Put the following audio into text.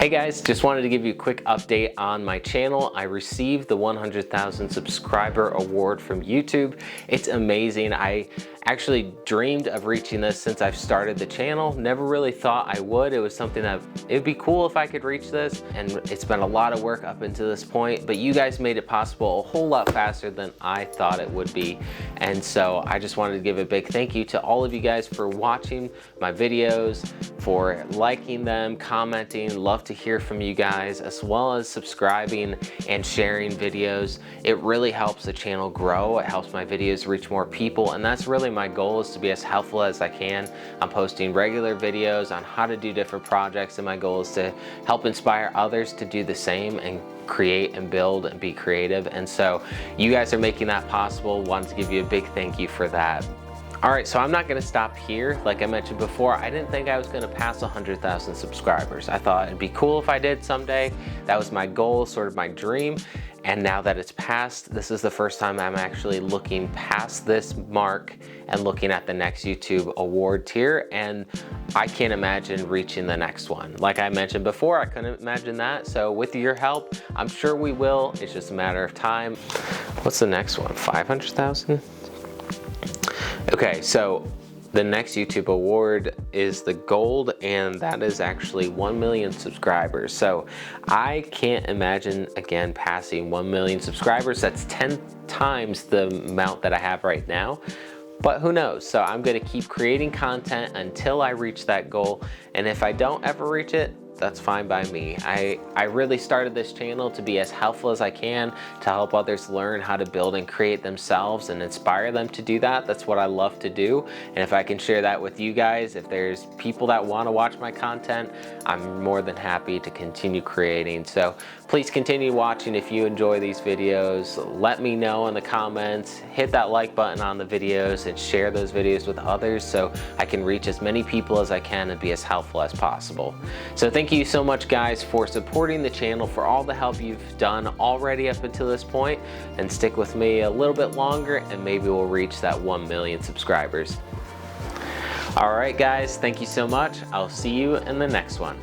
Hey guys, just wanted to give you a quick update on my channel. I received the 100,000 subscriber award from YouTube. It's amazing. I actually dreamed of reaching this since I've started the channel. Never really thought I would. It was something that it'd be cool if I could reach this, and it's been a lot of work up until this point, but you guys made it possible a whole lot faster than I thought it would be. And so I just wanted to give a big thank you to all of you guys for watching my videos, for liking them, commenting. Love to hear from you guys, as well as subscribing and sharing videos. It really helps the channel grow. It helps my videos reach more people, and that's really my goal, is to be as helpful as I can. I'm posting regular videos on how to do different projects, and my goal is to help inspire others to do the same and create and build and be creative. And so you guys are making that possible. Wanted to give you a big thank you for that. All right, so I'm not gonna stop here. Like I mentioned before, I didn't think I was gonna pass 100,000 subscribers. I thought it'd be cool if I did someday. That was my goal, sort of my dream. And now that it's passed, this is the first time I'm actually looking past this mark and looking at the next YouTube award tier, and I can't imagine reaching the next one. Like I mentioned before, I couldn't imagine that. So with your help, I'm sure we will. It's just a matter of time. What's the next one? 500,000? Okay, so the next YouTube award is the gold, and that is actually 1 million subscribers. So I can't imagine, again, passing 1 million subscribers. That's 10 times the amount that I have right now. But who knows? So I'm gonna keep creating content until I reach that goal. And if I don't ever reach it, that's fine by me. I really started this channel to be as helpful as I can, to help others learn how to build and create themselves and inspire them to do that. That's what I love to do. And if I can share that with you guys, if there's people that want to watch my content, I'm more than happy to continue creating. So please continue watching if you enjoy these videos. Let me know in the comments, hit that like button on the videos, and share those videos with others so I can reach as many people as I can and be as helpful as possible. So thank you so much, guys, for supporting the channel, for all the help you've done already up until this point, and stick with me a little bit longer and maybe we'll reach that 1 million subscribers. All right, guys, thank you so much. I'll see you in the next one.